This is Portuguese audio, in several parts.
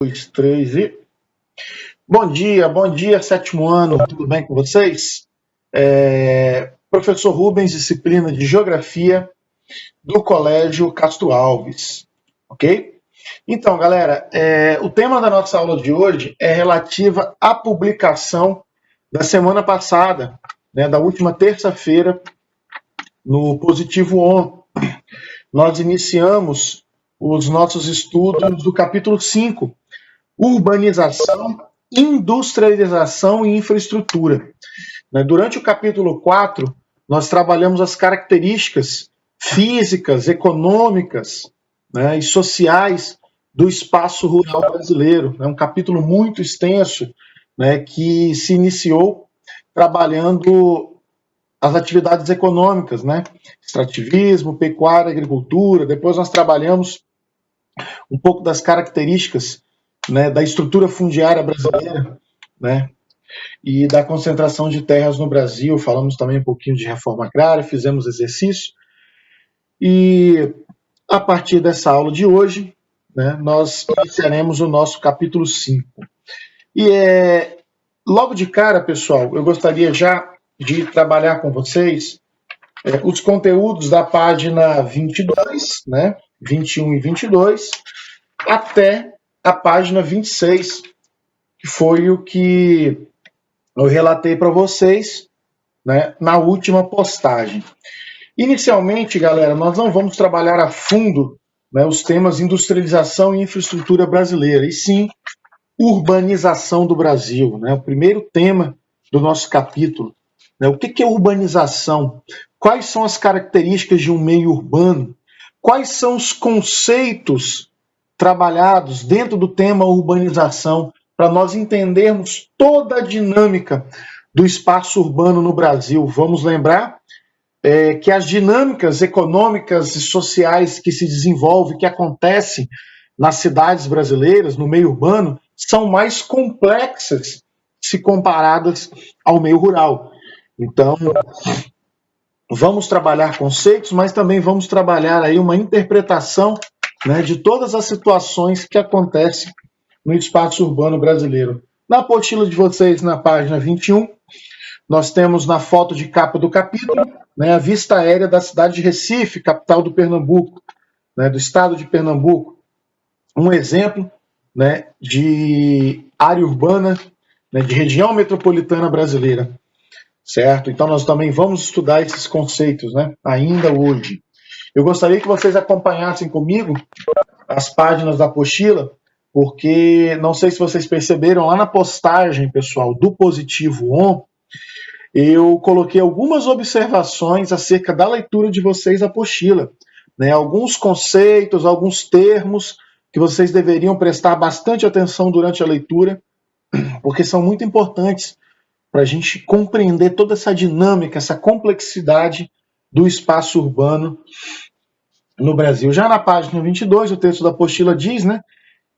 2, 3 e... Bom dia, sétimo ano, tudo bem com vocês? Professor Rubens, disciplina de Geografia do Colégio Castro Alves, ok? Então, galera, o tema da nossa aula de hoje é relativa à publicação da semana passada, né, da última terça-feira, no Positivo On. Nós iniciamos os nossos estudos do capítulo 5, Urbanização, Industrialização e Infraestrutura. Durante o capítulo 4, nós trabalhamos as características físicas, econômicas, né, e sociais do espaço rural brasileiro. É um capítulo muito extenso, né, que se iniciou trabalhando as atividades econômicas, né, extrativismo, pecuária, agricultura. Depois nós trabalhamos um pouco das características, né, da estrutura fundiária brasileira, né, e da concentração de terras no Brasil. Falamos também um pouquinho de reforma agrária, fizemos exercício. E a partir dessa aula de hoje, né, nós iniciaremos o nosso capítulo 5. E logo de cara, pessoal, eu gostaria já de trabalhar com vocês os conteúdos da página 22, né, 21 e 22, até a página 26, que foi o que eu relatei para vocês, né, na última postagem. Inicialmente, galera, nós não vamos trabalhar a fundo, né, os temas industrialização e infraestrutura brasileira, e sim urbanização do Brasil, né, o primeiro tema do nosso capítulo. Né, o que é urbanização? Quais são as características de um meio urbano? Quais são os conceitos trabalhados dentro do tema urbanização, para nós entendermos toda a dinâmica do espaço urbano no Brasil? Vamos lembrar que as dinâmicas econômicas e sociais que se desenvolvem, que acontecem nas cidades brasileiras, no meio urbano, são mais complexas se comparadas ao meio rural. Então, vamos trabalhar conceitos, mas também vamos trabalhar aí uma interpretação, né, de todas as situações que acontecem no espaço urbano brasileiro. Na apostila de vocês, na página 21, nós temos na foto de capa do capítulo, né, a vista aérea da cidade de Recife, capital do Pernambuco, né, do estado de Pernambuco. Um exemplo, né, de área urbana, né, de região metropolitana brasileira. Certo? Então nós também vamos estudar esses conceitos, né, ainda hoje. Eu gostaria que vocês acompanhassem comigo as páginas da apostila, porque não sei se vocês perceberam, lá na postagem, pessoal, do Positivo On, eu coloquei algumas observações acerca da leitura de vocês da apostila, né? Alguns conceitos, alguns termos que vocês deveriam prestar bastante atenção durante a leitura, porque são muito importantes para a gente compreender toda essa dinâmica, essa complexidade do espaço urbano no Brasil. Já na página 22, o texto da apostila diz, né,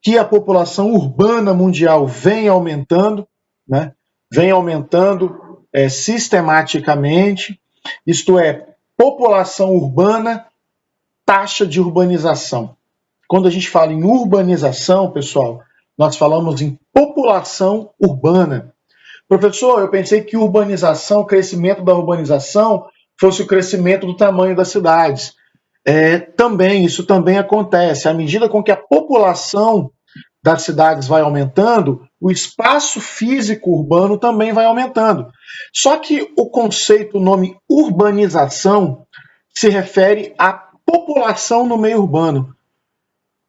que a população urbana mundial vem aumentando, né, sistematicamente, isto é, população urbana, taxa de urbanização. Quando a gente fala em urbanização, pessoal, nós falamos em população urbana. Professor, eu pensei que urbanização, o crescimento da urbanização, fosse o crescimento do tamanho das cidades. Isso também acontece. À medida com que a população das cidades vai aumentando, o espaço físico urbano também vai aumentando. Só que o conceito, o nome urbanização, se refere à população no meio urbano.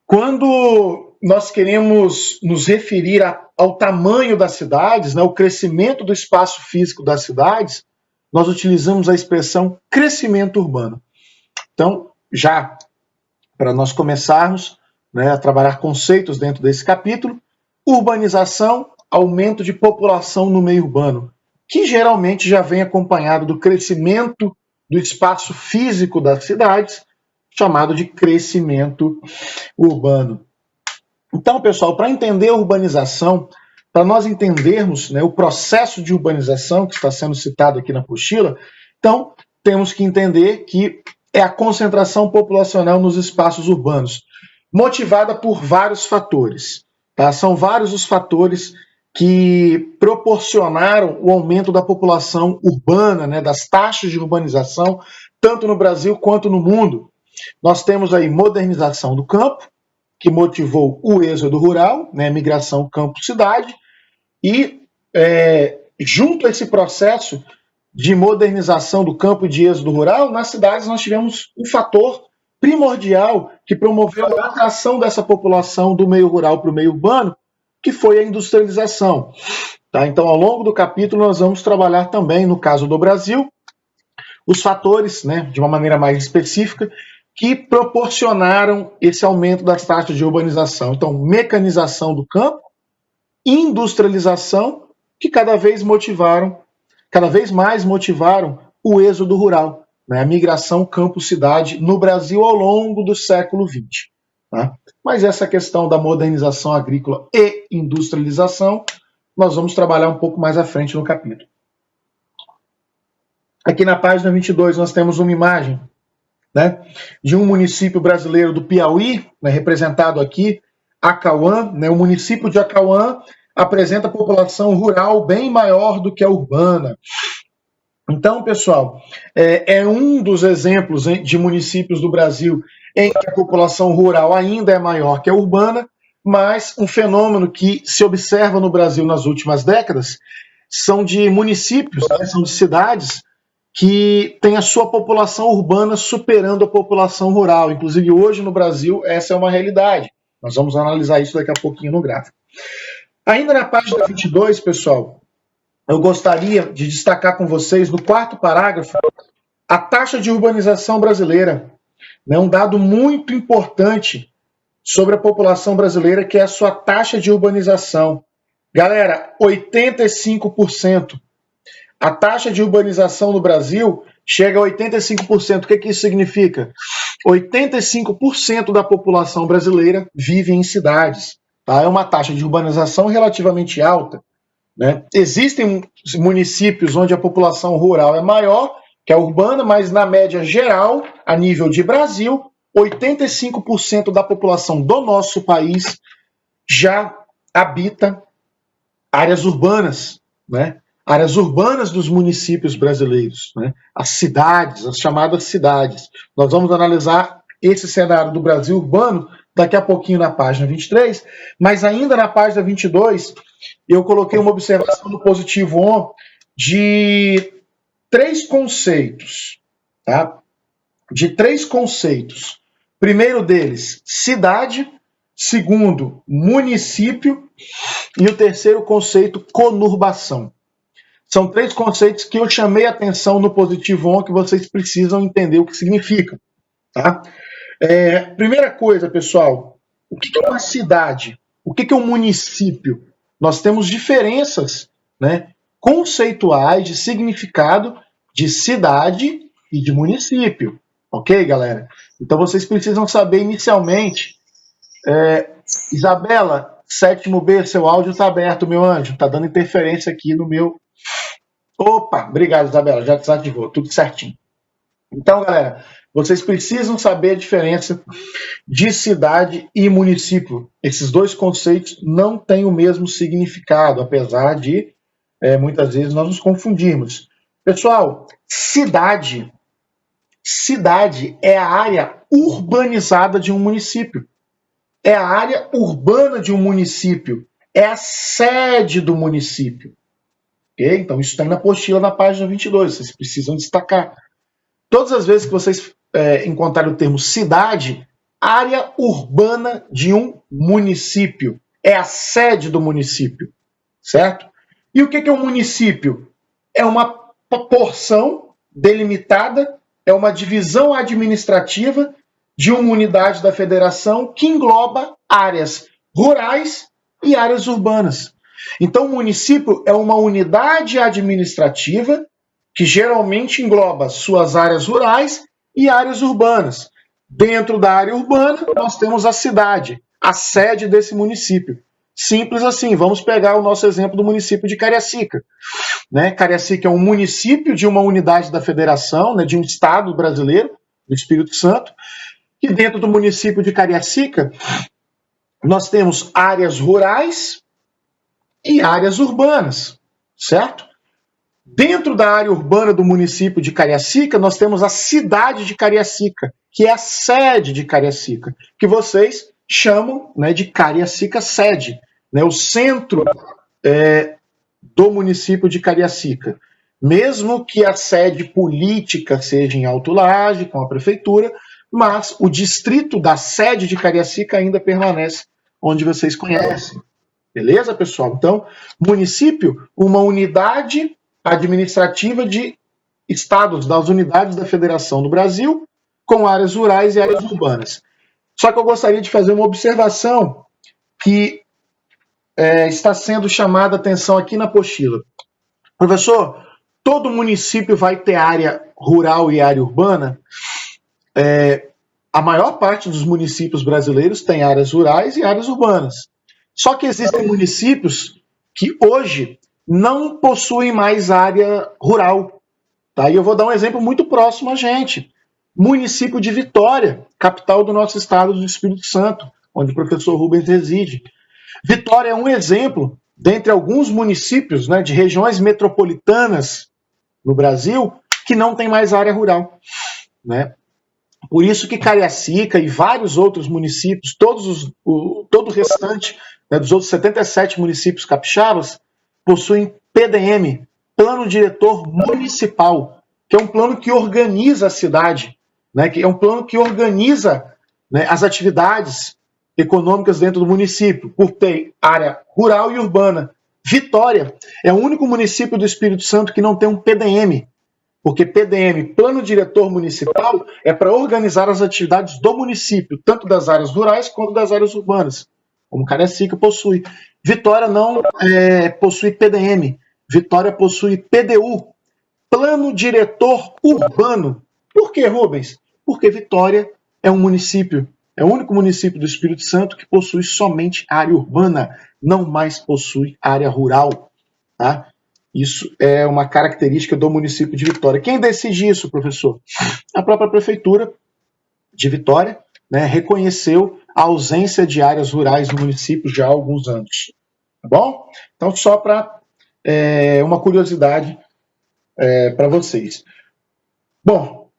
Quando nós queremos nos referir ao tamanho das cidades, né, o crescimento do espaço físico das cidades, nós utilizamos a expressão crescimento urbano. Então, já para nós começarmos, né, a trabalhar conceitos dentro desse capítulo, urbanização, aumento de população no meio urbano, que geralmente já vem acompanhado do crescimento do espaço físico das cidades, chamado de crescimento urbano. Então, pessoal, para entender a urbanização, para nós entendermos, né, o processo de urbanização que está sendo citado aqui na apostila, então temos que entender que é a concentração populacional nos espaços urbanos, motivada por vários fatores. Tá? São vários os fatores que proporcionaram o aumento da população urbana, né, das taxas de urbanização, tanto no Brasil quanto no mundo. Nós temos aí modernização do campo, que motivou o êxodo rural, né, migração campo-cidade, e junto a esse processo de modernização do campo e de êxodo rural, nas cidades nós tivemos um fator primordial que promoveu a atração dessa população do meio rural para o meio urbano, que foi a industrialização. Tá? Então, ao longo do capítulo, nós vamos trabalhar também, no caso do Brasil, os fatores, né, de uma maneira mais específica, que proporcionaram esse aumento das taxas de urbanização. Então, mecanização do campo, industrialização, que cada vez mais motivaram o êxodo rural, né, a migração campo-cidade no Brasil ao longo do século XX. Tá? Mas essa questão da modernização agrícola e industrialização, nós vamos trabalhar um pouco mais à frente no capítulo. Aqui na página 22 nós temos uma imagem, né, de um município brasileiro do Piauí, né, representado aqui, Acauã. Né, o município de Acauã apresenta população rural bem maior do que a urbana. Então, pessoal, é um dos exemplos de municípios do Brasil em que a população rural ainda é maior que a urbana, mas um fenômeno que se observa no Brasil nas últimas décadas são de municípios, né, são de cidades que têm a sua população urbana superando a população rural. Inclusive, hoje no Brasil, essa é uma realidade. Nós vamos analisar isso daqui a pouquinho no gráfico. Ainda na página 22, pessoal, eu gostaria de destacar com vocês, no quarto parágrafo, a taxa de urbanização brasileira. Né, um dado muito importante sobre a população brasileira, que é a sua taxa de urbanização. Galera, 85%. A taxa de urbanização no Brasil chega a 85%. O que isso significa? 85% da população brasileira vive em cidades. Tá? É uma taxa de urbanização relativamente alta. Né? Existem municípios onde a população rural é maior que a urbana, mas na média geral, a nível de Brasil, 85% da população do nosso país já habita áreas urbanas, né? Áreas urbanas dos municípios brasileiros, né? As cidades, as chamadas cidades. Nós vamos analisar esse cenário do Brasil urbano daqui a pouquinho na página 23, mas ainda na página 22, eu coloquei uma observação no positivo ON de 3 conceitos, tá? De 3 conceitos. Primeiro deles, cidade. Segundo, município. E o terceiro conceito, conurbação. São 3 conceitos que eu chamei a atenção no positivo ON, que vocês precisam entender o que significam. Tá? Primeira coisa, pessoal, o que é uma cidade? O que é um município? Nós temos diferenças, né, conceituais de significado de cidade e de município. Ok, galera? Então vocês precisam saber inicialmente. Isabela, 7º B, seu áudio está aberto, meu anjo. Está dando interferência aqui no meu... Opa, obrigado, Isabela, já desativou, tudo certinho. Então, galera, vocês precisam saber a diferença de cidade e município. Esses 2 conceitos não têm o mesmo significado, apesar de muitas vezes nós nos confundirmos. Pessoal, cidade é a área urbanizada de um município. É a área urbana de um município. É a sede do município. Okay? Então, isso está aí na apostila na página 22. Vocês precisam destacar. Todas as vezes que vocês encontrarem o termo cidade, área urbana de um município. É a sede do município. Certo? E o que é um município? É uma porção delimitada, é uma divisão administrativa de uma unidade da federação que engloba áreas rurais e áreas urbanas. Então, o município é uma unidade administrativa que geralmente engloba suas áreas rurais e áreas urbanas. Dentro da área urbana, nós temos a cidade, a sede desse município. Simples assim. Vamos pegar o nosso exemplo do município de Cariacica. Né? Cariacica é um município de uma unidade da federação, né, de um estado brasileiro, do Espírito Santo, e dentro do município de Cariacica, nós temos áreas rurais e áreas urbanas, certo? Dentro da área urbana do município de Cariacica, nós temos a cidade de Cariacica, que é a sede de Cariacica, que vocês chamam, né, de Cariacica sede, né, o centro do município de Cariacica. Mesmo que a sede política seja em Alto Laje, com a prefeitura, mas o distrito da sede de Cariacica ainda permanece onde vocês conhecem. Beleza, pessoal? Então, município, uma unidade administrativa de estados, das unidades da Federação do Brasil, com áreas rurais e áreas urbanas. Só que eu gostaria de fazer uma observação que está sendo chamada a atenção aqui na apostila. Professor, todo município vai ter área rural e área urbana? A maior parte dos municípios brasileiros tem áreas rurais e áreas urbanas. Só que existem municípios que hoje não possuem mais área rural. Tá? E eu vou dar um exemplo muito próximo a gente. Município de Vitória, capital do nosso estado do Espírito Santo, onde o professor Rubens reside. Vitória é um exemplo, dentre alguns municípios, né, de regiões metropolitanas no Brasil, que não tem mais área rural. Né? Por isso que Cariacica e vários outros municípios, todo o restante, né, dos outros 77 municípios capixabas, possuem PDM, Plano Diretor Municipal, que é um plano que organiza a cidade, né, que é um plano que organiza, né, as atividades econômicas dentro do município, por ter área rural e urbana. Vitória é o único município do Espírito Santo que não tem um PDM, porque PDM, Plano Diretor Municipal, é para organizar as atividades do município, tanto das áreas rurais quanto das áreas urbanas, como Cariacica possui. Vitória não possui PDM, Vitória possui PDU, Plano Diretor Urbano. Por que, Rubens? Porque Vitória é um município, é o único município do Espírito Santo que possui somente área urbana, não mais possui área rural. Tá? Isso é uma característica do município de Vitória. Quem decide isso, professor? A própria prefeitura de Vitória, né, reconheceu a ausência de áreas rurais no município já há alguns anos. Tá bom? Então, só para uma curiosidade para vocês. Bom,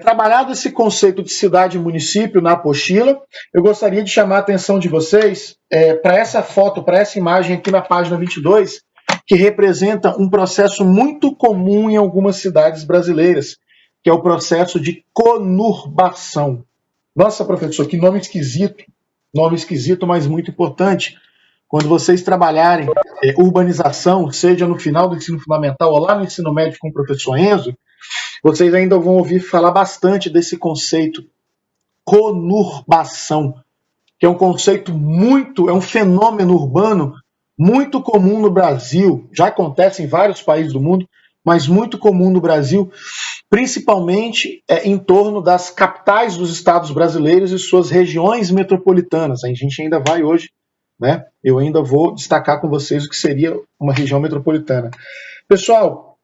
trabalhado esse conceito de cidade e município na apostila, eu gostaria de chamar a atenção de vocês para essa foto, para essa imagem aqui na página 22, que representa um processo muito comum em algumas cidades brasileiras, que é o processo de conurbação. Nossa, professor, que nome esquisito, mas muito importante. Quando vocês trabalharem urbanização, seja no final do ensino fundamental ou lá no ensino médio com o professor Enzo, vocês ainda vão ouvir falar bastante desse conceito, conurbação, que é um conceito é um fenômeno urbano muito comum no Brasil, já acontece em vários países do mundo, mas muito comum no Brasil, principalmente em torno das capitais dos estados brasileiros e suas regiões metropolitanas. A gente ainda vai hoje, né? Eu ainda vou destacar com vocês o que seria uma região metropolitana. Pessoal,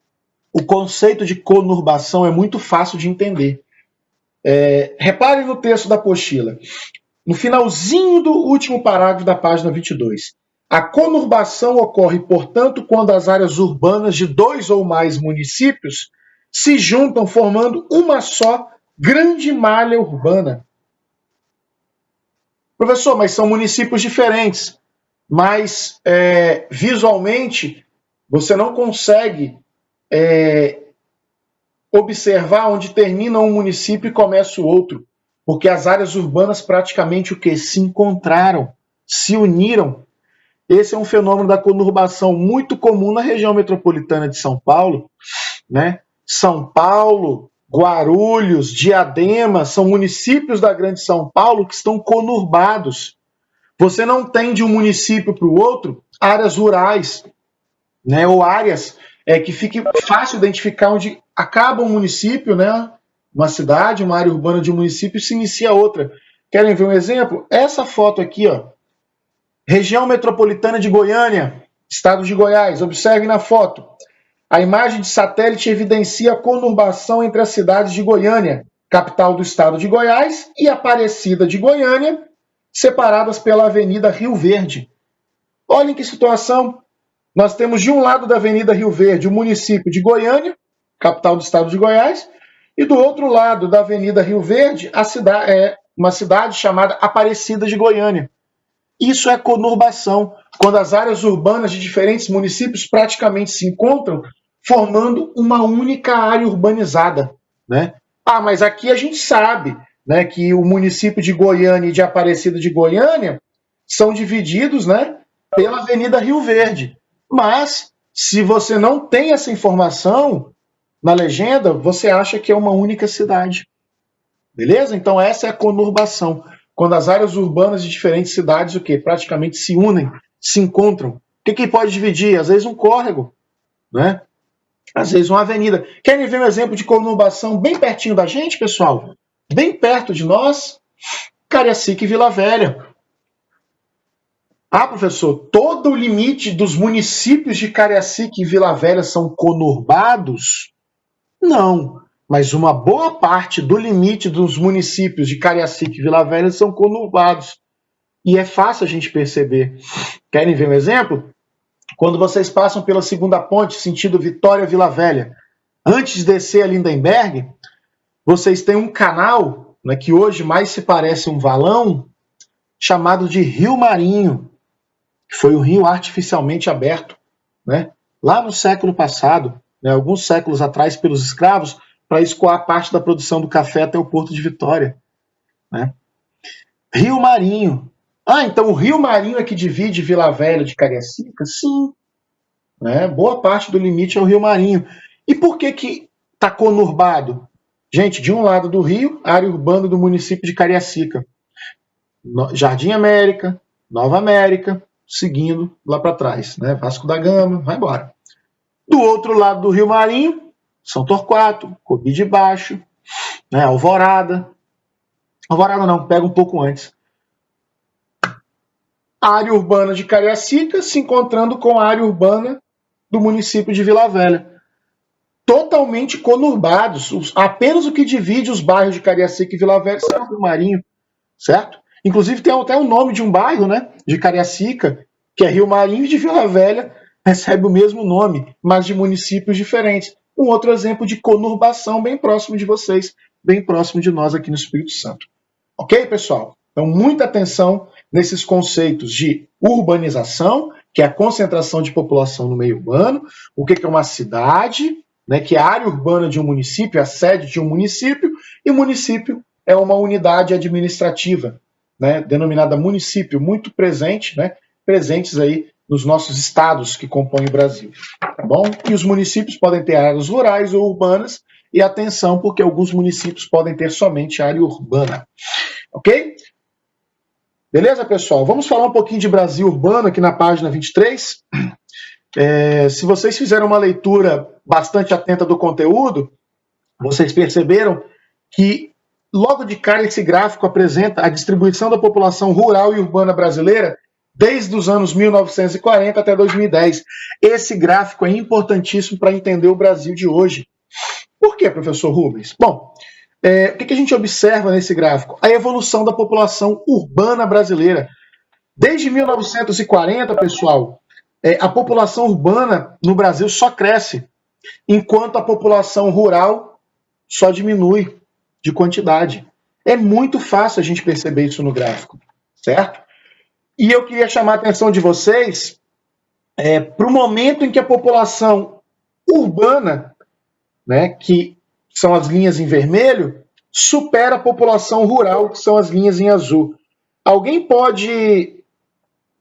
o conceito de conurbação é muito fácil de entender. Reparem no texto da apostila. No finalzinho do último parágrafo da página 22. A conurbação ocorre, portanto, quando as áreas urbanas de 2 ou mais municípios se juntam formando uma só grande malha urbana. Professor, mas são municípios diferentes, mas visualmente você não consegue observar onde termina um município e começa o outro, porque as áreas urbanas praticamente se encontraram, se uniram. Esse é um fenômeno da conurbação muito comum na região metropolitana de São Paulo, né? São Paulo, Guarulhos, Diadema, são municípios da Grande São Paulo que estão conurbados. Você não tem de um município para o outro áreas rurais, né? Ou áreas que fique fácil identificar onde acaba um município, né? Uma cidade, uma área urbana de um município, se inicia outra. Querem ver um exemplo? Essa foto aqui, ó. Região metropolitana de Goiânia, estado de Goiás. Observe na foto. A imagem de satélite evidencia a conurbação entre as cidades de Goiânia, capital do estado de Goiás, e Aparecida de Goiânia, separadas pela Avenida Rio Verde. Olhem que situação. Nós temos de um lado da Avenida Rio Verde o município de Goiânia, capital do estado de Goiás, e do outro lado da Avenida Rio Verde, uma cidade chamada Aparecida de Goiânia. Isso é conurbação, quando as áreas urbanas de diferentes municípios praticamente se encontram, formando uma única área urbanizada, né? Mas aqui a gente sabe, né, que o município de Goiânia e de Aparecida de Goiânia são divididos, né, pela Avenida Rio Verde. Mas, se você não tem essa informação na legenda, você acha que é uma única cidade. Beleza? Então essa é a conurbação. Quando as áreas urbanas de diferentes cidades, praticamente se unem, se encontram. O que pode dividir? Às vezes um córrego, né? Às vezes uma avenida. Querem ver um exemplo de conurbação bem pertinho da gente, pessoal? Bem perto de nós? Cariacica e Vila Velha. Professor, todo o limite dos municípios de Cariacica e Vila Velha são conurbados? Não, mas uma boa parte do limite dos municípios de Cariacica e Vila Velha são conurbados. E é fácil a gente perceber. Querem ver um exemplo? Quando vocês passam pela segunda ponte, sentido Vitória-Vila Velha, antes de descer a Lindenberg, vocês têm um canal, né, que hoje mais se parece um valão, chamado de Rio Marinho, que foi um rio artificialmente aberto, né, lá no século passado, né, alguns séculos atrás, pelos escravos, para escoar parte da produção do café até o Porto de Vitória. Né? Rio Marinho. Então o Rio Marinho é que divide Vila Velha de Cariacica? Sim. Né? Boa parte do limite é o Rio Marinho. E por que está conurbado? Gente, de um lado do rio, área urbana do município de Cariacica. Jardim América, Nova América, seguindo lá para trás. Né? Vasco da Gama, vai embora. Do outro lado do Rio Marinho, São Torquato, Cobi de Baixo, né, Alvorada. Alvorada não, pega um pouco antes. A área urbana de Cariacica se encontrando com a área urbana do município de Vila Velha. Totalmente conurbados. Apenas o que divide os bairros de Cariacica e Vila Velha é o Rio Marinho, certo? Inclusive tem até o nome de um bairro, né, de Cariacica, que é Rio Marinho, e de Vila Velha recebe o mesmo nome, mas de municípios diferentes. Um outro exemplo de conurbação bem próximo de vocês, bem próximo de nós aqui no Espírito Santo. Ok, pessoal? Então, muita atenção nesses conceitos de urbanização, que é a concentração de população no meio urbano, o que é uma cidade, né, que é a área urbana de um município, a sede de um município, e o município é uma unidade administrativa, né, denominada município, muito presente, né, presentes aí nos nossos estados que compõem o Brasil, tá bom? E os municípios podem ter áreas rurais ou urbanas, e atenção, porque alguns municípios podem ter somente área urbana, ok? Beleza, pessoal? Vamos falar um pouquinho de Brasil urbano aqui na página 23. Se vocês fizeram uma leitura bastante atenta do conteúdo, vocês perceberam que logo de cara esse gráfico apresenta a distribuição da população rural e urbana brasileira desde os anos 1940 até 2010. Esse gráfico é importantíssimo para entender o Brasil de hoje. Por quê, professor Rubens? Bom, o que a gente observa nesse gráfico? A evolução da população urbana brasileira. Desde 1940, pessoal, a população urbana no Brasil só cresce, enquanto a população rural só diminui de quantidade. É muito fácil a gente perceber isso no gráfico, certo? E eu queria chamar a atenção de vocês para o momento em que a população urbana, né, que são as linhas em vermelho, supera a população rural, que são as linhas em azul. Alguém pode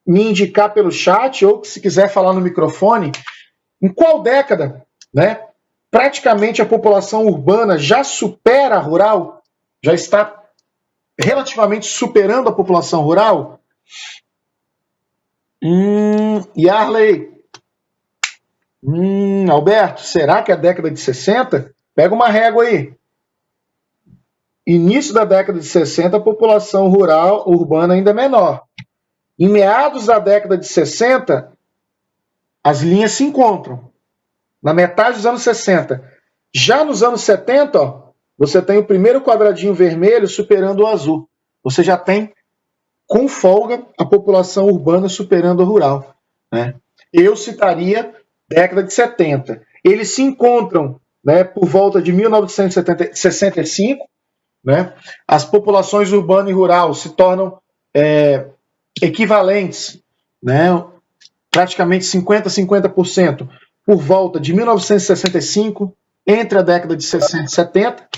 me indicar pelo chat, ou se quiser falar no microfone, em qual década, né, praticamente a população urbana já supera a rural? Já está relativamente superando a população rural? Yarley. Alberto, será que é a década de 60? Pega uma régua aí. Início da década de 60, a população rural urbana ainda é menor. Em meados da década de 60, as linhas se encontram. Na metade dos anos 60. Já nos anos 70, você tem o primeiro quadradinho vermelho superando o azul. Você já tem com folga, a população urbana superando a rural, né? Eu citaria década de 70. Eles se encontram, né, por volta de 1965, né? As populações urbana e rural se tornam equivalentes, né? Praticamente 50% por volta de 1965, entre a década de 60 e 70,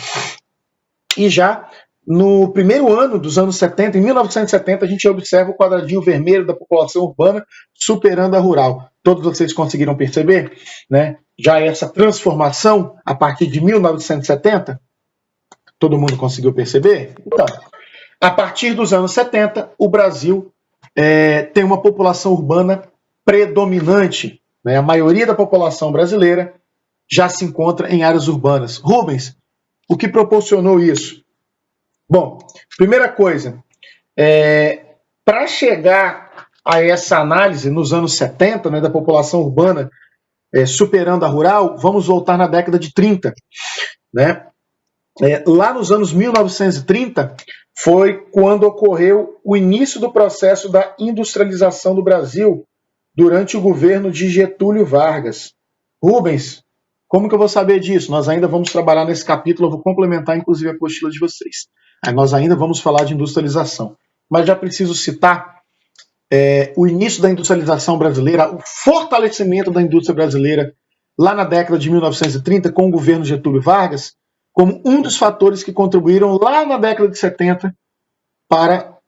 e já no primeiro ano dos anos 70, em 1970, a gente observa o quadradinho vermelho da população urbana superando a rural. Todos vocês conseguiram perceber, né? Já essa transformação a partir de 1970? Todo mundo conseguiu perceber? Então, a partir dos anos 70, o Brasil tem uma população urbana predominante, né? A maioria da população brasileira já se encontra em áreas urbanas. Rubens, o que proporcionou isso? Bom, primeira coisa, para chegar a essa análise nos anos 70, né, da população urbana superando a rural, vamos voltar na década de 30. Né? Lá nos anos 1930 foi quando ocorreu o início do processo da industrialização do Brasil durante o governo de Getúlio Vargas. Rubens, como que eu vou saber disso? Nós ainda vamos trabalhar nesse capítulo, eu vou complementar inclusive a apostila de vocês. Aí nós ainda vamos falar de industrialização. Mas já preciso citar o início da industrialização brasileira, o fortalecimento da indústria brasileira lá na década de 1930 com o governo Getúlio Vargas, como um dos fatores que contribuíram lá na década de 70 para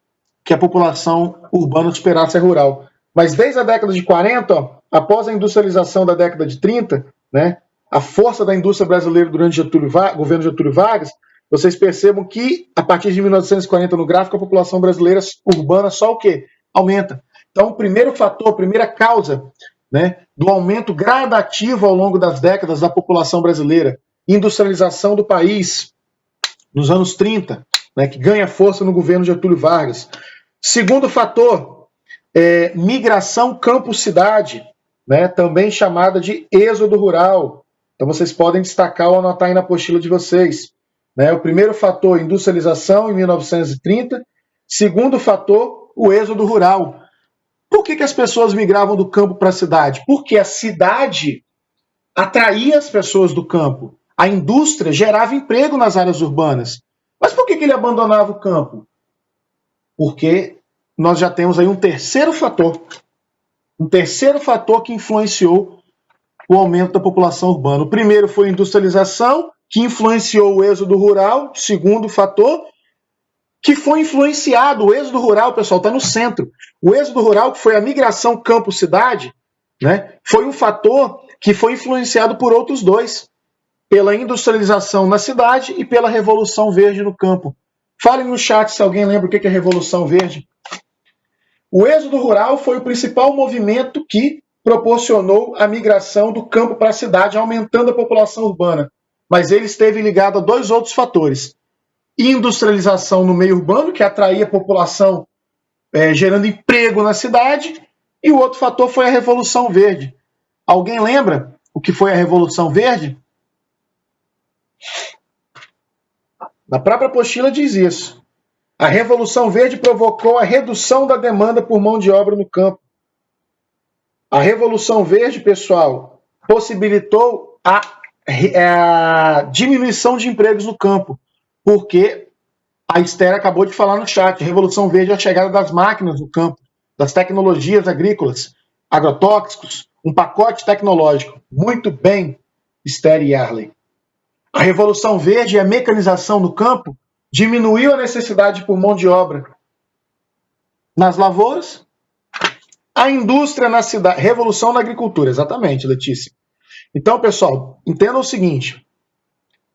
que a população urbana superasse a rural. Mas desde a década de 40, após a industrialização da década de 30, né, a força da indústria brasileira durante o governo Getúlio Vargas, vocês percebam que, a partir de 1940 no gráfico, a população brasileira urbana só o quê? Aumenta. Então, o primeiro fator, a primeira causa, né, do aumento gradativo ao longo das décadas da população brasileira, industrialização do país nos anos 30, né, que ganha força no governo Getúlio Vargas. Segundo fator, migração campo-cidade, né, também chamada de êxodo rural. Então vocês podem destacar ou anotar aí na apostila de vocês. Né? O primeiro fator, industrialização em 1930. Segundo fator, o êxodo rural. Por que as pessoas migravam do campo para a cidade? Porque a cidade atraía as pessoas do campo. A indústria gerava emprego nas áreas urbanas. Mas por que ele abandonava o campo? Porque nós já temos aí um terceiro fator que influenciou o aumento da população urbana. O primeiro foi a industrialização, que influenciou o êxodo rural. Segundo fator, que foi influenciado, o êxodo rural, pessoal, está no centro. O êxodo rural, que foi a migração campo-cidade, né, foi um fator que foi influenciado por outros dois, pela industrialização na cidade e pela Revolução Verde no campo. Falem no chat se alguém lembra o que é a Revolução Verde. O êxodo rural foi o principal movimento que proporcionou a migração do campo para a cidade, aumentando a população urbana. Mas ele esteve ligado a dois outros fatores. Industrialização no meio urbano, que atraía a população, gerando emprego na cidade, e o outro fator foi a Revolução Verde. Alguém lembra o que foi a Revolução Verde? Na própria apostila diz isso. A Revolução Verde provocou a redução da demanda por mão de obra no campo. A Revolução Verde, pessoal, possibilitou a diminuição de empregos no campo, porque a Esther acabou de falar no chat, a Revolução Verde é a chegada das máquinas no campo, das tecnologias agrícolas, agrotóxicos, um pacote tecnológico. Muito bem, Esther e Arley. A Revolução Verde e a mecanização no campo diminuiu a necessidade por mão de obra nas lavouras. A indústria na cidade, revolução na agricultura, exatamente, Letícia. Então, pessoal, entendam o seguinte: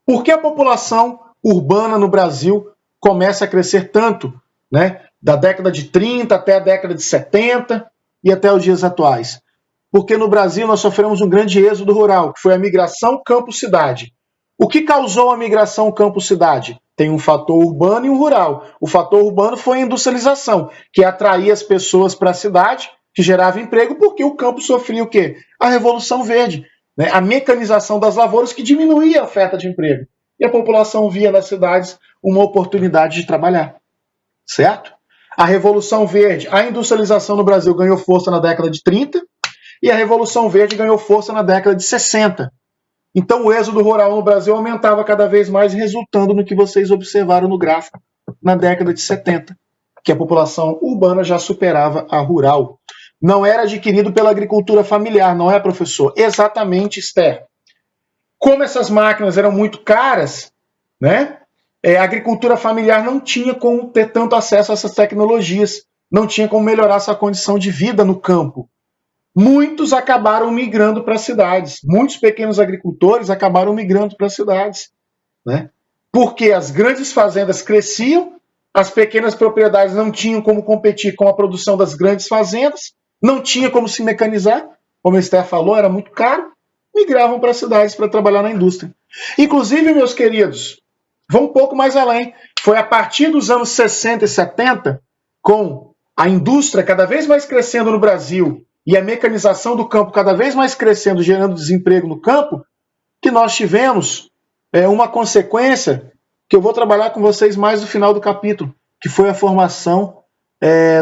por que a população urbana no Brasil começa a crescer tanto, né, da década de 30 até a década de 70 e até os dias atuais? Porque no Brasil nós sofremos um grande êxodo rural, que foi a migração campo-cidade. O que causou a migração campo-cidade? Tem um fator urbano e um rural. O fator urbano foi a industrialização, que atraía as pessoas para a cidade, que gerava emprego, porque o campo sofria o quê? A Revolução Verde, né? A mecanização das lavouras, que diminuía a oferta de emprego. E a população via nas cidades uma oportunidade de trabalhar. Certo? A Revolução Verde, a industrialização no Brasil ganhou força na década de 30 e a Revolução Verde ganhou força na década de 60. Então o êxodo rural no Brasil aumentava cada vez mais, resultando no que vocês observaram no gráfico na década de 70, que a população urbana já superava a rural. Não era adquirido pela agricultura familiar, não é, professor? Exatamente, Esther. Como essas máquinas eram muito caras, né? A agricultura familiar não tinha como ter tanto acesso a essas tecnologias, não tinha como melhorar sua condição de vida no campo. Muitos acabaram migrando para as cidades. Muitos pequenos agricultores acabaram migrando para as cidades, né? Porque as grandes fazendas cresciam, as pequenas propriedades não tinham como competir com a produção das grandes fazendas, não tinha como se mecanizar, como a Esther falou, era muito caro, migravam para as cidades para trabalhar na indústria. Inclusive, meus queridos, vão um pouco mais além. Foi a partir dos anos 60 e 70, com a indústria cada vez mais crescendo no Brasil e a mecanização do campo cada vez mais crescendo, gerando desemprego no campo, que nós tivemos uma consequência que eu vou trabalhar com vocês mais no final do capítulo, que foi a formação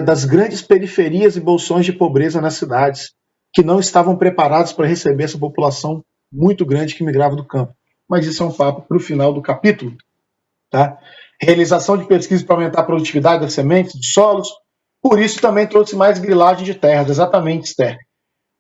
das grandes periferias e bolsões de pobreza nas cidades, que não estavam preparados para receber essa população muito grande que migrava do campo. Mas isso é um papo para o final do capítulo. Tá? Realização de pesquisas para aumentar a produtividade das sementes, dos solos. Por isso também trouxe mais grilagem de terras, exatamente, Esther.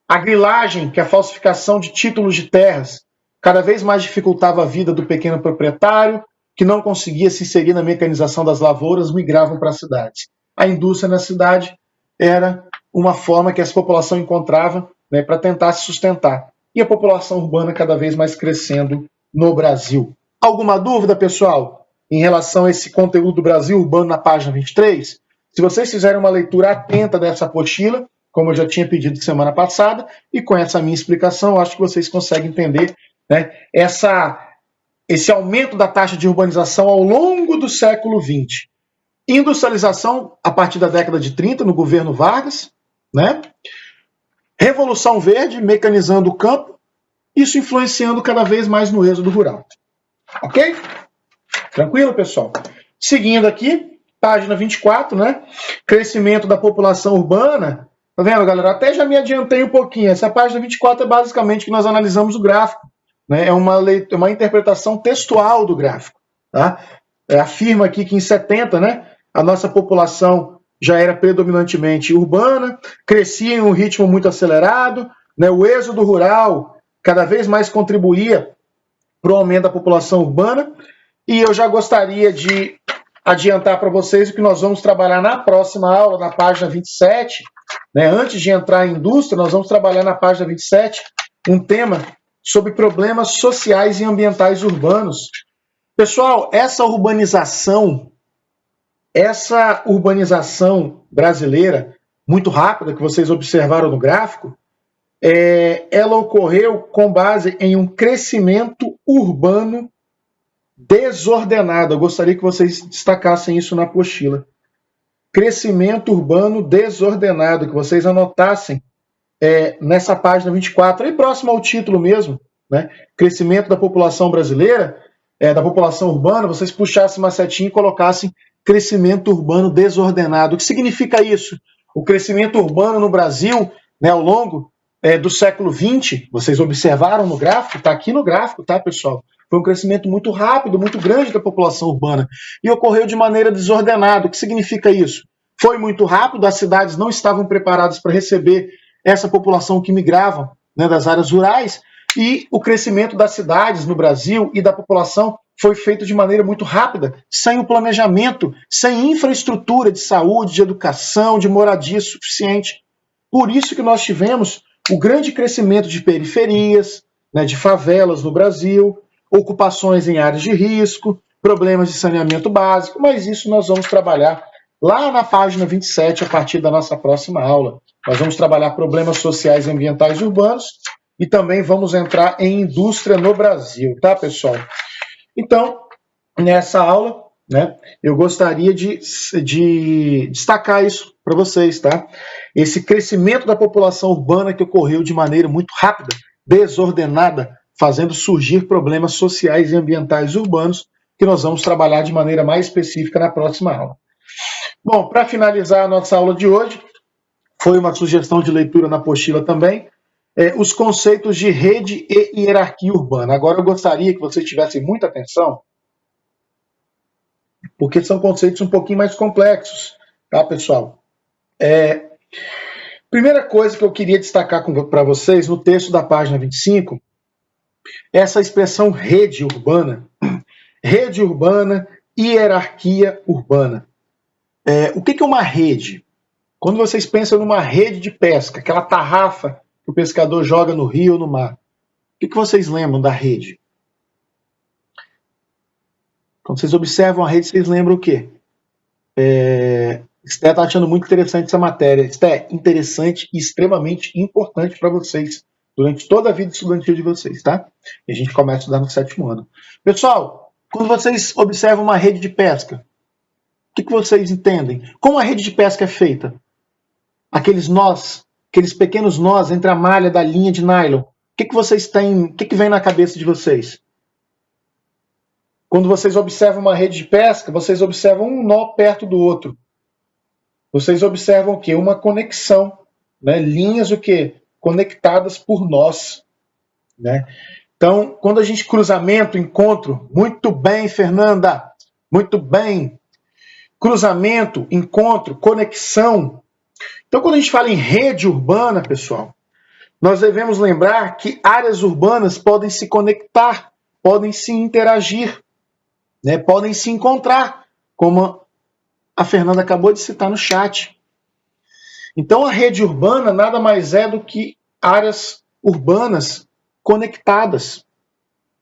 A grilagem, que é a falsificação de títulos de terras, cada vez mais dificultava a vida do pequeno proprietário, que não conseguia se inserir na mecanização das lavouras, migravam para as cidades. A indústria na cidade era uma forma que essa população encontrava, né, para tentar se sustentar. E a população urbana cada vez mais crescendo no Brasil. Alguma dúvida, pessoal, em relação a esse conteúdo do Brasil urbano na página 23? Se vocês fizerem uma leitura atenta dessa apostila, como eu já tinha pedido semana passada, e com essa minha explicação, eu acho que vocês conseguem entender, né, esse aumento da taxa de urbanização ao longo do século XX. Industrialização a partir da década de 30, no governo Vargas, né? Revolução Verde, mecanizando o campo, isso influenciando cada vez mais no êxodo rural. Ok? Tranquilo, pessoal? Seguindo aqui, página 24, né? Crescimento da população urbana. Tá vendo, galera? Até já me adiantei um pouquinho. Essa página 24 é basicamente que nós analisamos o gráfico, né? É uma interpretação textual do gráfico, tá? Afirma aqui que em 70, né, a nossa população já era predominantemente urbana, crescia em um ritmo muito acelerado, né? O êxodo rural cada vez mais contribuía para o aumento da população urbana, e eu já gostaria de adiantar para vocês o que nós vamos trabalhar na próxima aula, na página 27, né? Antes de entrar em indústria, nós vamos trabalhar na página 27 um tema sobre problemas sociais e ambientais urbanos. Pessoal, essa urbanização brasileira, muito rápida, que vocês observaram no gráfico, ela ocorreu com base em um crescimento urbano desordenado. Eu gostaria que vocês destacassem isso na apostila. Crescimento urbano desordenado, que vocês anotassem nessa página 24, aí próximo ao título mesmo, né? Crescimento da população brasileira, da população urbana, vocês puxassem uma setinha e colocassem crescimento urbano desordenado. O que significa isso? O crescimento urbano no Brasil, né, ao longo do século XX, vocês observaram no gráfico, está aqui no gráfico, tá, pessoal? Foi um crescimento muito rápido, muito grande da população urbana e ocorreu de maneira desordenada. O que significa isso? Foi muito rápido, as cidades não estavam preparadas para receber essa população que migrava, né, das áreas rurais, e o crescimento das cidades no Brasil e da população foi feito de maneira muito rápida, sem o planejamento, sem infraestrutura de saúde, de educação, de moradia suficiente. Por isso que nós tivemos o grande crescimento de periferias, né, de favelas no Brasil, ocupações em áreas de risco, problemas de saneamento básico, mas isso nós vamos trabalhar lá na página 27, a partir da nossa próxima aula. Nós vamos trabalhar problemas sociais e ambientais urbanos e também vamos entrar em indústria no Brasil, tá, pessoal? Então, nessa aula, né, eu gostaria de destacar isso para vocês, tá? Esse crescimento da população urbana que ocorreu de maneira muito rápida, desordenada, fazendo surgir problemas sociais e ambientais urbanos, que nós vamos trabalhar de maneira mais específica na próxima aula. Bom, para finalizar a nossa aula de hoje, foi uma sugestão de leitura na apostila também, os conceitos de rede e hierarquia urbana. Agora eu gostaria que vocês tivessem muita atenção, porque são conceitos um pouquinho mais complexos, tá, pessoal? Primeira coisa que eu queria destacar para vocês, no texto da página 25, é essa expressão rede urbana. Rede urbana, hierarquia urbana. O que é uma rede? Quando vocês pensam numa rede de pesca, aquela tarrafa que o pescador joga no rio ou no mar, o que vocês lembram da rede? Quando vocês observam a rede, vocês lembram o quê? Esté está achando muito interessante essa matéria. Esté, interessante e extremamente importante para vocês durante toda a vida estudantil de vocês, tá? E a gente começa a estudar no 7º ano. Pessoal, quando vocês observam uma rede de pesca, o que vocês entendem? Como a rede de pesca é feita? Aqueles nós, aqueles pequenos nós entre a malha da linha de nylon. O que vocês têm? O que vem na cabeça de vocês? Quando vocês observam uma rede de pesca, vocês observam um nó perto do outro. Vocês observam o quê? Uma conexão, né? Linhas o quê? Conectadas por nós, né? Então, quando a gente cruzamento, encontro, muito bem, Fernanda, muito bem. Cruzamento, encontro, conexão. Então, quando a gente fala em rede urbana, pessoal, nós devemos lembrar que áreas urbanas podem se conectar, podem se interagir, né? Podem se encontrar, como a Fernanda acabou de citar no chat. Então, a rede urbana nada mais é do que áreas urbanas conectadas,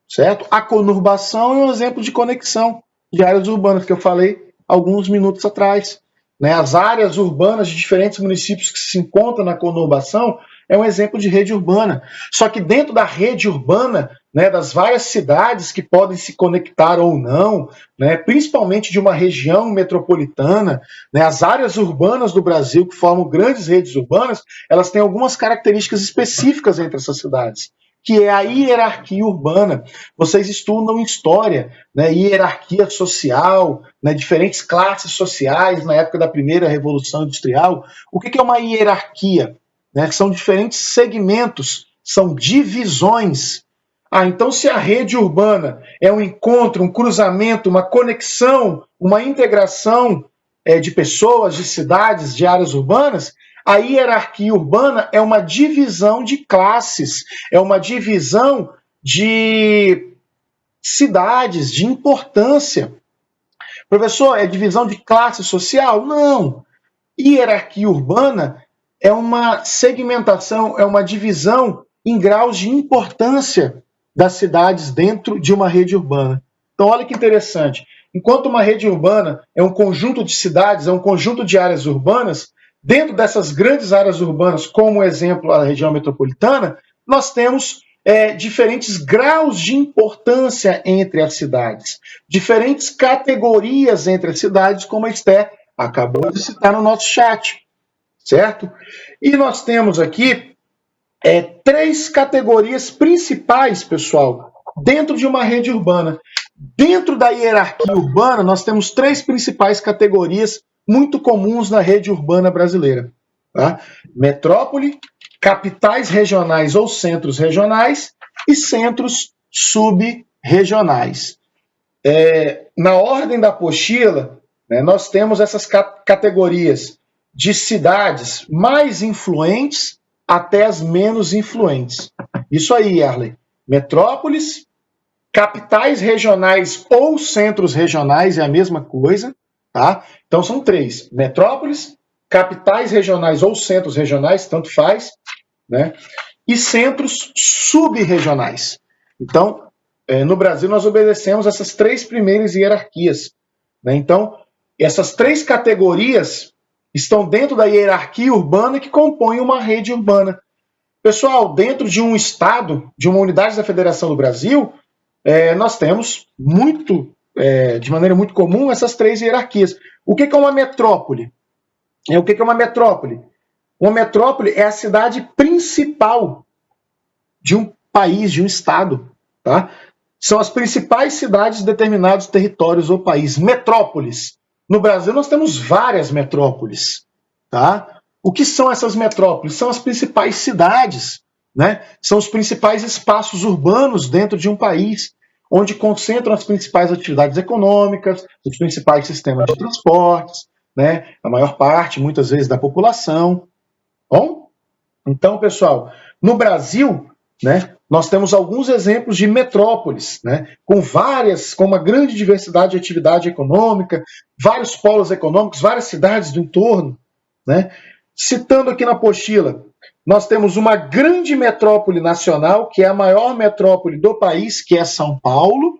certo? A conurbação é um exemplo de conexão de áreas urbanas que eu falei alguns minutos atrás, né? As áreas urbanas de diferentes municípios que se encontram na conurbação é um exemplo de rede urbana. Só que dentro da rede urbana, né, das várias cidades que podem se conectar ou não, né, principalmente de uma região metropolitana, né, as áreas urbanas do Brasil, que formam grandes redes urbanas, elas têm algumas características específicas entre essas cidades, que é a hierarquia urbana. Vocês estudam história, né, hierarquia social, né, diferentes classes sociais na época da primeira Revolução Industrial. O que é uma hierarquia? Né, são diferentes segmentos, são divisões. Então se a rede urbana é um encontro, um cruzamento, uma conexão, uma integração de pessoas, de cidades, de áreas urbanas, a hierarquia urbana é uma divisão de classes, é uma divisão de cidades, de importância. Professor, é divisão de classe social? Não. Hierarquia urbana é uma segmentação, é uma divisão em graus de importância das cidades dentro de uma rede urbana. Então, olha que interessante. Enquanto uma rede urbana é um conjunto de cidades, é um conjunto de áreas urbanas, dentro dessas grandes áreas urbanas, como exemplo a região metropolitana, nós temos diferentes graus de importância entre as cidades, diferentes categorias entre as cidades, como a Esther acabou de citar no nosso chat, certo? E nós temos aqui 3 categorias principais, pessoal, dentro de uma rede urbana. Dentro da hierarquia urbana, nós temos 3 principais categorias muito comuns na rede urbana brasileira. Tá? Metrópole, capitais regionais ou centros regionais e centros sub-regionais. Na ordem da apostila, né, nós temos essas categorias de cidades mais influentes até as menos influentes. Isso aí, Arley. Metrópoles, capitais regionais ou centros regionais é a mesma coisa, tá? Então são 3. Metrópoles, capitais regionais ou centros regionais, tanto faz, né? E centros subregionais. Então, no Brasil nós obedecemos essas 3 primeiras hierarquias, né? Então, essas 3 categorias estão dentro da hierarquia urbana que compõe uma rede urbana. Pessoal, dentro de um estado, de uma unidade da Federação do Brasil, nós temos de maneira muito comum, essas 3 hierarquias. O que é uma metrópole? O que é uma metrópole? Uma metrópole é a cidade principal de um país, de um estado. Tá? São as principais cidades de determinados territórios ou países. Metrópoles. no Brasil nós temos várias metrópoles, tá? O que são essas metrópoles? São as principais cidades, né? São os principais espaços urbanos dentro de um país, onde concentram as principais atividades econômicas, os principais sistemas de transportes, né? A maior parte, muitas vezes, da população. Bom, então, pessoal, no Brasil, né, nós temos alguns exemplos de metrópoles, né, com uma grande diversidade de atividade econômica, vários polos econômicos, várias cidades do entorno, né? Citando aqui na apostila, nós temos uma grande metrópole nacional, que é a maior metrópole do país, que é São Paulo,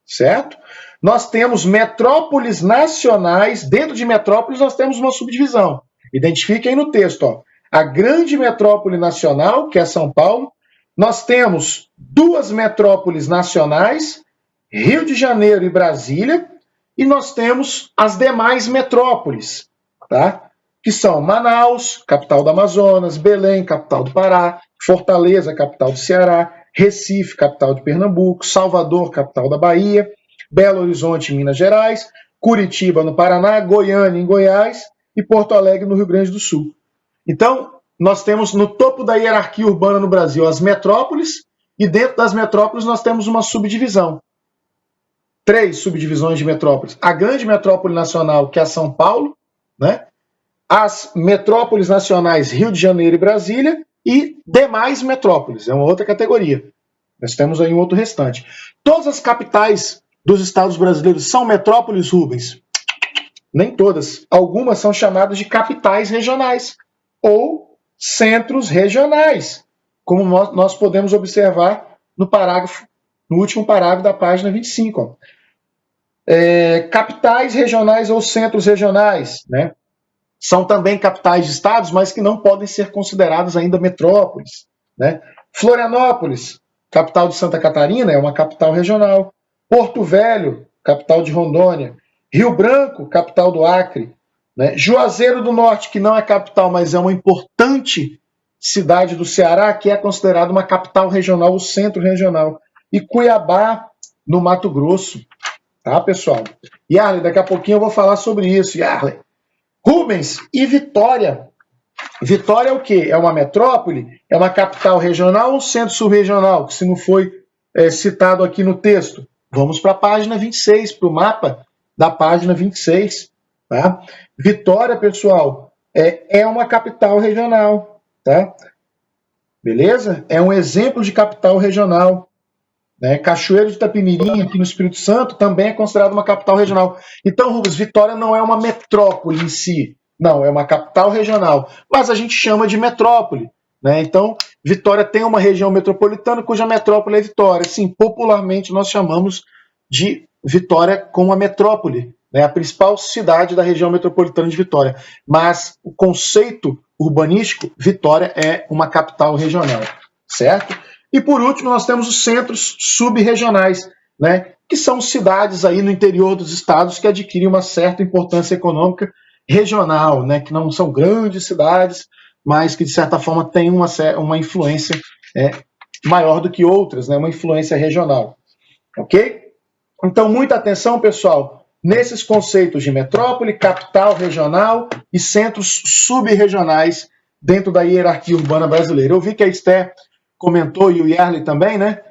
certo? Nós temos metrópoles nacionais, dentro de metrópoles nós temos uma subdivisão. Identifiquem aí no texto, ó. A grande metrópole nacional, que é São Paulo, nós temos duas metrópoles nacionais, Rio de Janeiro e Brasília, e nós temos as demais metrópoles, tá? Que são Manaus, capital do Amazonas, Belém, capital do Pará, Fortaleza, capital do Ceará, Recife, capital de Pernambuco, Salvador, capital da Bahia, Belo Horizonte, Minas Gerais, Curitiba, no Paraná, Goiânia, em Goiás, e Porto Alegre, no Rio Grande do Sul. Então, nós temos no topo da hierarquia urbana no Brasil as metrópoles, e dentro das metrópoles nós temos uma subdivisão. 3 subdivisões de metrópoles. A grande metrópole nacional, que é São Paulo, né? As metrópoles nacionais Rio de Janeiro e Brasília, e demais metrópoles, é uma outra categoria. Nós temos aí um outro restante. Todas as capitais dos estados brasileiros são metrópoles, Rubens? Nem todas. Algumas são chamadas de capitais regionais ou centros regionais, como nós podemos observar no último parágrafo da página 25. Ó. Capitais regionais ou centros regionais, né? São também capitais de estados, mas que não podem ser consideradas ainda metrópoles, né? Florianópolis, capital de Santa Catarina, é uma capital regional. Porto Velho, capital de Rondônia. Rio Branco, capital do Acre. Né? Juazeiro do Norte, que não é capital, mas é uma importante cidade do Ceará, que é considerada uma capital regional, o centro regional. E Cuiabá, no Mato Grosso. Tá, pessoal? Yarley, daqui a pouquinho eu vou falar sobre isso, Yarley. Rubens, e Vitória? Vitória é o quê? É uma metrópole? É uma capital regional ou centro subregional? Que se não foi citado aqui no texto. Vamos para a página 26, para o mapa da página 26. Tá? Vitória, pessoal, é uma capital regional. Tá? Beleza? É um exemplo de capital regional. Né? Cachoeiro de Itapemirim, aqui no Espírito Santo, também é considerado uma capital regional. Então, Rubens, Vitória não é uma metrópole em si. Não, é uma capital regional. Mas a gente chama de metrópole. Né? Então, Vitória tem uma região metropolitana cuja metrópole é Vitória. Sim, popularmente nós chamamos de Vitória como a metrópole, né? A principal cidade da região metropolitana de Vitória. Mas o conceito urbanístico, Vitória é uma capital regional. Certo? E por último, nós temos os centros subregionais, né, que são cidades aí no interior dos estados que adquirem uma certa importância econômica regional, né, que não são grandes cidades, mas que de certa forma têm uma influência maior do que outras, né, uma influência regional. Ok? Então, muita atenção, pessoal, nesses conceitos de metrópole, capital regional e centros subregionais dentro da hierarquia urbana brasileira. Eu vi que a Esther comentou, e o Yarley também, né?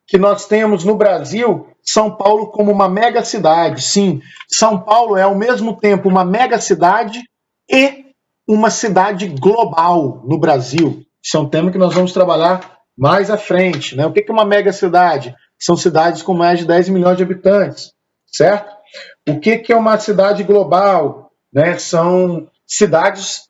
Que nós temos no Brasil São Paulo como uma mega cidade. Sim, São Paulo é ao mesmo tempo uma mega cidade e uma cidade global no Brasil. Isso é um tema que nós vamos trabalhar mais à frente. Né? O que é uma mega cidade? São cidades com mais de 10 milhões de habitantes, certo? O que é uma cidade global? Né? São cidades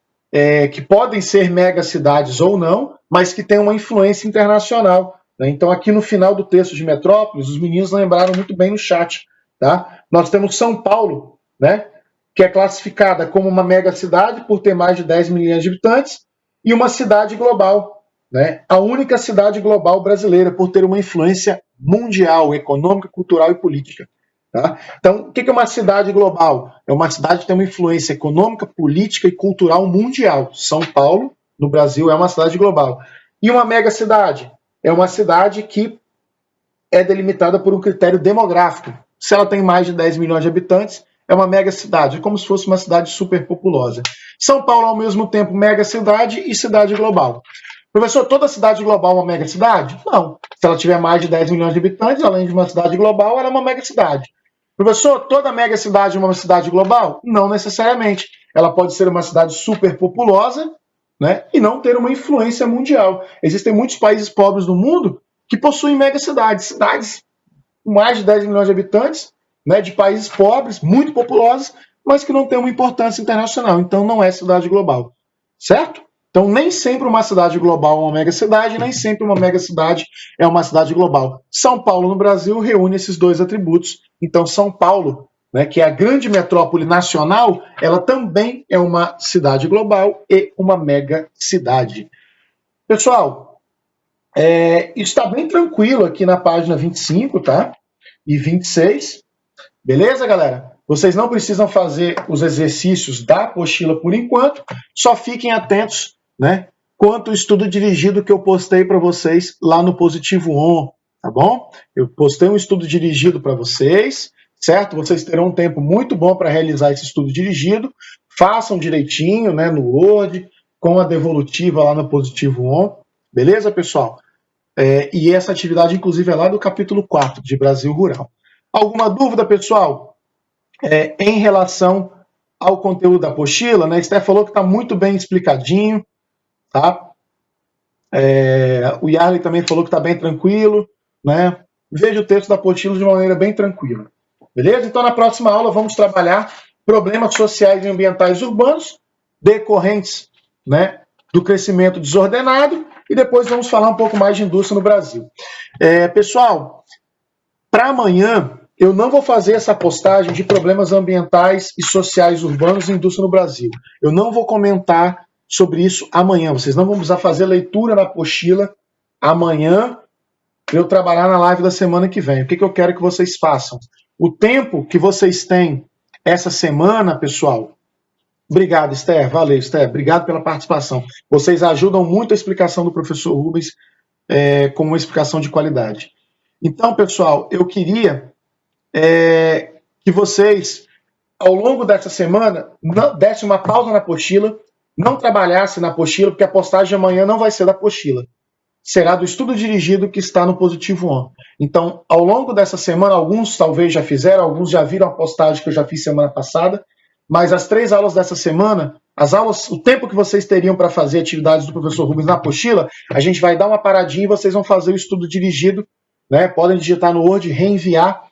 que podem ser megacidades ou não, mas que têm uma influência internacional. Né? Então, aqui no final do texto de Metrópolis, os meninos lembraram muito bem no chat. Tá? Nós temos São Paulo, né? Que é classificada como uma megacidade por ter mais de 10 milhões de habitantes, e uma cidade global. Né? A única cidade global brasileira por ter uma influência mundial, econômica, cultural e política. Tá? Então, o que é uma cidade global? É uma cidade que tem uma influência econômica, política e cultural mundial. São Paulo, no Brasil, é uma cidade global. E uma megacidade? É uma cidade que é delimitada por um critério demográfico. Se ela tem mais de 10 milhões de habitantes, é uma mega cidade, é como se fosse uma cidade super populosa. São Paulo, ao mesmo tempo, mega cidade e cidade global. Professor, toda cidade global é uma mega cidade? Não. Se ela tiver mais de 10 milhões de habitantes, além de uma cidade global, ela é uma mega cidade. Professor, toda mega cidade é uma cidade global? Não necessariamente. Ela pode ser uma cidade super populosa, né, e não ter uma influência mundial. Existem muitos países pobres do mundo que possuem mega cidades com mais de 10 milhões de habitantes, né, de países pobres, muito populosos, mas que não têm uma importância internacional. Então não é cidade global, certo? Então nem sempre uma cidade global é uma mega cidade, nem sempre uma mega cidade é uma cidade global. São Paulo, no Brasil, reúne esses dois atributos. Então São Paulo, né, que é a grande metrópole nacional, ela também é uma cidade global e uma mega cidade. Pessoal, isso está bem tranquilo aqui na página 25, tá? E 26. Beleza, galera? Vocês não precisam fazer os exercícios da apostila por enquanto, só fiquem atentos, né, quanto ao estudo dirigido que eu postei para vocês lá no Positivo On, tá bom? Eu postei um estudo dirigido para vocês, certo? Vocês terão um tempo muito bom para realizar esse estudo dirigido, façam direitinho, né, no Word, com a devolutiva lá no Positivo On, beleza, pessoal? E essa atividade, inclusive, é lá do capítulo 4 de Brasil Rural. Alguma dúvida, pessoal? Em relação ao conteúdo da apostila, né? Esther falou que está muito bem explicadinho, tá? O Yarley também falou que está bem tranquilo, né? Veja o texto da apostila de uma maneira bem tranquila, beleza? Então, na próxima aula, vamos trabalhar problemas sociais e ambientais urbanos decorrentes, né, do crescimento desordenado, e depois vamos falar um pouco mais de indústria no Brasil. Pessoal, para amanhã, eu não vou fazer essa postagem de problemas ambientais e sociais urbanos e indústria no Brasil. Eu não vou comentar sobre isso amanhã. Vocês não vão precisar fazer leitura na apostila amanhã para eu trabalhar na live da semana que vem. O que eu quero que vocês façam? O tempo que vocês têm essa semana, pessoal. Obrigado, Esther. Valeu, Esther. Obrigado pela participação. Vocês ajudam muito a explicação do professor Rubens com uma explicação de qualidade. Então, pessoal, eu queria que vocês, ao longo dessa semana, dessem uma pausa na apostila, não trabalhassem na apostila, porque a postagem de amanhã não vai ser da apostila. Será do estudo dirigido que está no Positivo On. Então, ao longo dessa semana, alguns talvez já fizeram, alguns já viram a postagem que eu já fiz semana passada, mas as 3 aulas dessa semana, as aulas, o tempo que vocês teriam para fazer atividades do professor Rubens na apostila, a gente vai dar uma paradinha e vocês vão fazer o estudo dirigido, né? Podem digitar no Word, reenviar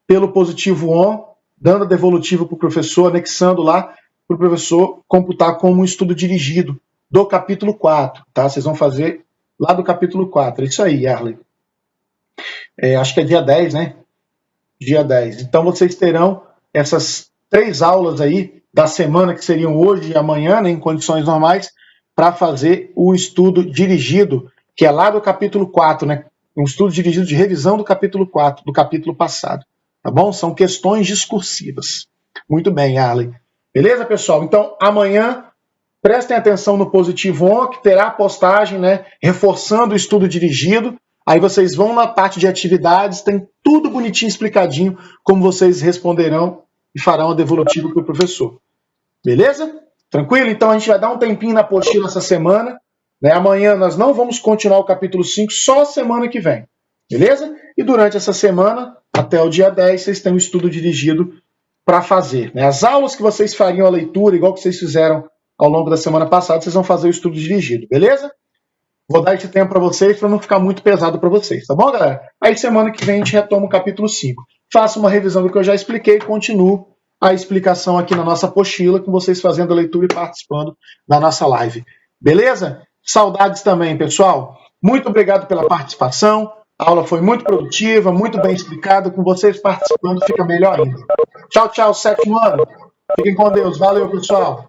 pelo Positivo On, dando a devolutiva para o professor, anexando lá para o professor computar como um estudo dirigido do capítulo 4, tá? Vocês vão fazer lá do capítulo 4. É isso aí, Yarley. Acho que é dia 10, né? Dia 10. Então vocês terão essas 3 aulas aí da semana, que seriam hoje e amanhã, né, em condições normais, para fazer o estudo dirigido, que é lá do capítulo 4, né? Um estudo dirigido de revisão do capítulo 4, do capítulo passado. Tá bom? São questões discursivas. Muito bem, Arley. Beleza, pessoal? Então, amanhã, prestem atenção no Positivo On, que terá a postagem, né, reforçando o estudo dirigido. Aí vocês vão na parte de atividades, tem tudo bonitinho, explicadinho, como vocês responderão e farão a devolutiva para o professor. Beleza? Tranquilo? Então, a gente vai dar um tempinho na apostila essa semana. Né? Amanhã nós não vamos continuar o capítulo 5, só semana que vem. Beleza? E durante essa semana, até o dia 10, vocês têm um estudo dirigido para fazer. Né? As aulas que vocês fariam a leitura, igual que vocês fizeram ao longo da semana passada, vocês vão fazer o estudo dirigido, beleza? Vou dar esse tempo para vocês, para não ficar muito pesado para vocês, tá bom, galera? Aí semana que vem a gente retoma o capítulo 5. Faça uma revisão do que eu já expliquei e continuo a explicação aqui na nossa apostila, com vocês fazendo a leitura e participando da nossa live. Beleza? Saudades também, pessoal. Muito obrigado pela participação. A aula foi muito produtiva, muito bem explicada. Com vocês participando, fica melhor ainda. Tchau, tchau, 7º ano. Fiquem com Deus. Valeu, pessoal.